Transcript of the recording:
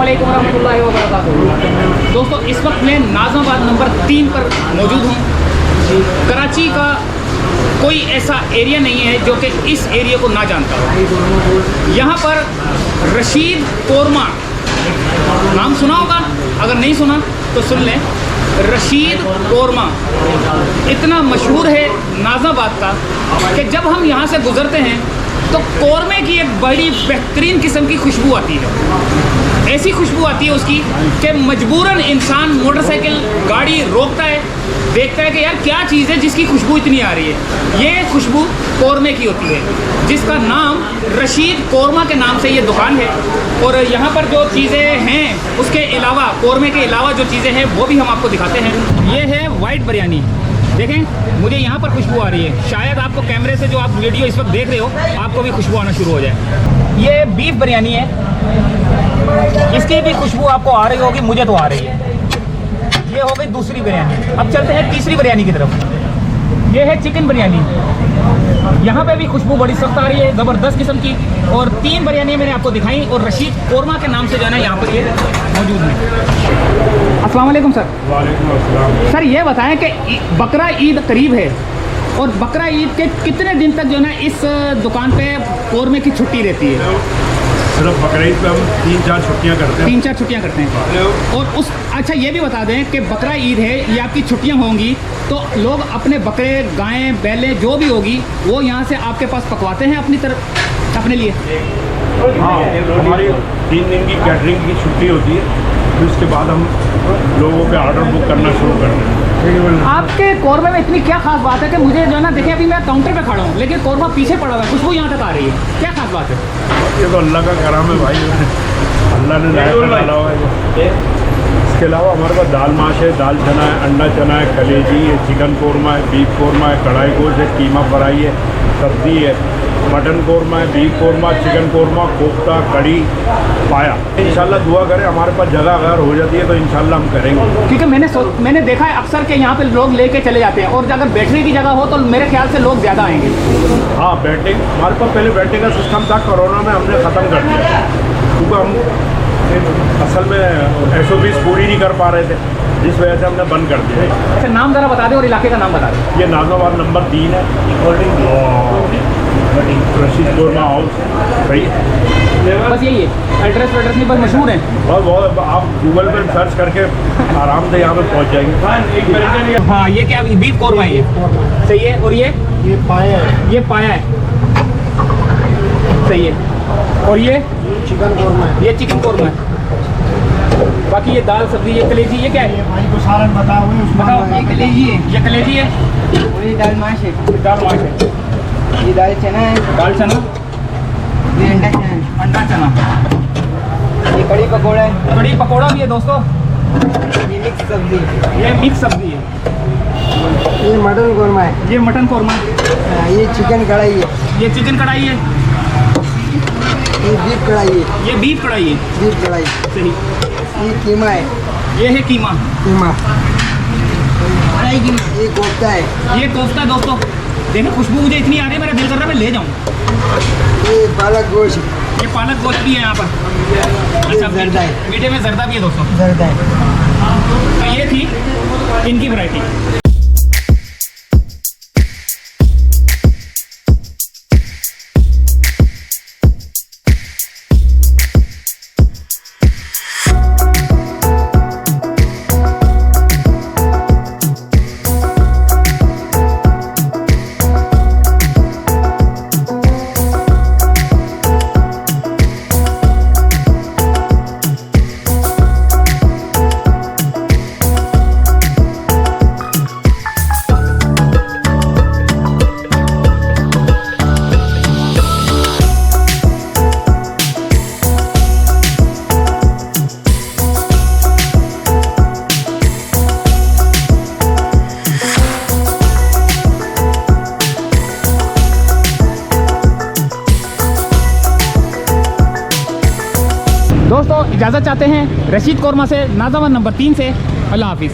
अस्सलामुअलैकुम रहमतुल्लाहि व बरकातुहू। दोस्तों, इस वक्त मैं नाज़ाबाद नंबर 3 पर मौजूद हूँ। कराची का कोई ऐसा एरिया नहीं है जो कि इस एरिया को ना जानता हो। यहाँ पर रशीद कोरमा नाम सुना होगा, अगर नहीं सुना तो सुन लें। रशीद कोरमा इतना मशहूर है नाज़ाबाद का कि जब हम यहाँ से गुज़रते हैं तो कोरमे की एक बड़ी बेहतरीन किस्म की खुशबू आती है। ऐसी खुशबू आती है उसकी कि मजबूरन इंसान मोटरसाइकिल गाड़ी रोकता है, देखता है कि यार क्या चीज़ है जिसकी खुशबू इतनी आ रही है। ये खुशबू कोरमे की होती है, जिसका नाम रशीद कोरमा के नाम से ये दुकान है। और यहाँ पर जो चीज़ें हैं उसके अलावा, कोरमे के अलावा जो चीज़ें हैं वो भी हम आपको दिखाते हैं। ये है वाइट बिरयानी। देखें, मुझे यहाँ पर खुशबू आ रही है। शायद आपको कैमरे से जो आप वीडियो इस वक्त देख रहे हो आपको भी खुशबू आना शुरू हो जाए। ये बीफ बिरयानी है, इसकी भी खुशबू आपको आ रही होगी, मुझे तो आ रही है। ये हो गई दूसरी बिरयानी। अब चलते हैं तीसरी बिरयानी की तरफ। ये है चिकन बिरयानी। यहाँ पे भी खुशबू बड़ी सख्त आ रही है, ज़बरदस्त किस्म की। और 3 बिरयानी मैंने आपको दिखाई और रशीद कोरमा के नाम से जो है ना यहाँ पर ये मौजूद है। अस्सलाम वालेकुम सर। वालेकुम अस्सलाम। सर ये बताएं कि बकरा ईद करीब है और बकरा ईद के कितने दिन तक जो है ना इस दुकान पे कोरमे की छुट्टी रहती है? सिर्फ बकरा ईद पे हम 3-4 छुट्टियाँ करते हैं। 3-4 छुट्टियाँ करते हैं। और उस अच्छा ये भी बता दें कि बकरा ईद है, ये आपकी छुट्टियाँ होंगी तो लोग अपने बकरे, गायें, बैलें जो भी होगी वो यहाँ से आपके पास पकवाते हैं अपनी तरफ अपने लिए? हाँ, हमारी 3 दिन की कैटरिंग की छुट्टी होती है, फिर उसके बाद हम लोगों के ऑर्डर बुक करना शुरू करते हैं। आपके कोरमे में इतनी क्या खास बात है कि मुझे जो है ना, देखिए अभी मैं काउंटर पे खड़ा हूँ लेकिन कोरमा पीछे पड़ा हुआ है, खुशबू यहाँ तक आ रही है। क्या खास बात है? ये तो अल्लाह का करम है भाई, अल्लाह ने जायका डाला हुआ है। इसके अलावा हमारे पास दाल माश है, दाल चना है, अंडा चना है, कलेजी है, चिकन कोरमा है, बीफ कोरमा है, कढ़ाई गोश्त है, कीमा फ्राई है, सब्ज़ी है, मटन कोरमा है, बीफ कोरमा, चिकन कोरमा, कोफ्ता, कड़ी, पाया। इंशाल्लाह दुआ करें, हमारे पास जगह अगर हो जाती है तो इंशाल्लाह हम करेंगे। क्योंकि मैंने देखा है अक्सर के यहाँ पे लोग लेके चले जाते हैं और अगर बैठने की जगह हो तो मेरे ख्याल से लोग ज़्यादा आएंगे। हाँ, बैठे हमारे पास पहले बैठने का सिस्टम था, कोरोना में हमने ख़त्म कर दिया क्योंकि हम असल में SOPs पूरी नहीं कर पा रहे थे, जिस वजह से हमने बंद कर दिया। अच्छा, नाम ज़रा बता दें और इलाके का नाम बता दें। ये नाज़ाबाद नंबर 3 है, रशीद कोरमा हाउस। सही है, बस यही है, एड्रेस नहीं, बस मशहूर है। बहुत आप गूगल पर सर्च करके आराम से यहाँ पे पहुँच जाएंगे। हाँ, ये क्या बीफ कोरमा है, ये सही है। और ये पाया है, ये पाया है, सही है। और ये चिकन कोरमा है, ये चिकन कोरमा है। बाकी ये दाल सब्जी, ये कलेजी, ये क्या है? भाई को सालन बताओ। ये कलेजी है, ये कलेजी है, और ये दाल माश है, दाल माश है, ये दाल चना है, दाल चना, ये अंडा चना है, अंडा चना, ये कड़ी पकौड़ा है, कड़ी पकौड़ा भी है दोस्तों, ये मिक्स सब्जी है, ये मिक्स सब्जी है, ये मटन कोरमा है, ये मटन कोरमा, ये चिकन कढ़ाई है, ये चिकन कढ़ाई है, ये बीफ कढ़ाई है, ये बीफ कढ़ाई है, बीफ कढ़ाई, सही। ये कीमा है, ये है कीमा, कीमा, कढ़ाई कीमा, ये कोफ्ता है, ये कोफ्ता। दोस्तों देखो, खुशबू मुझे इतनी आ रही है, मेरा दिल कर रहा है मैं ले जाऊँ। ये पालक गोश्त, ये पालक गोश्त भी है यहाँ पर। अच्छा, जर्दा है, मीठे में जर्दा भी है दोस्तों। जर्दा है। तो ये थी इनकी वैरायटी। दोस्तों इजाज़त चाहते हैं रशीद कोरमा से, नाज़ाबाद नंबर 3 से। अल्लाह हाफिज़।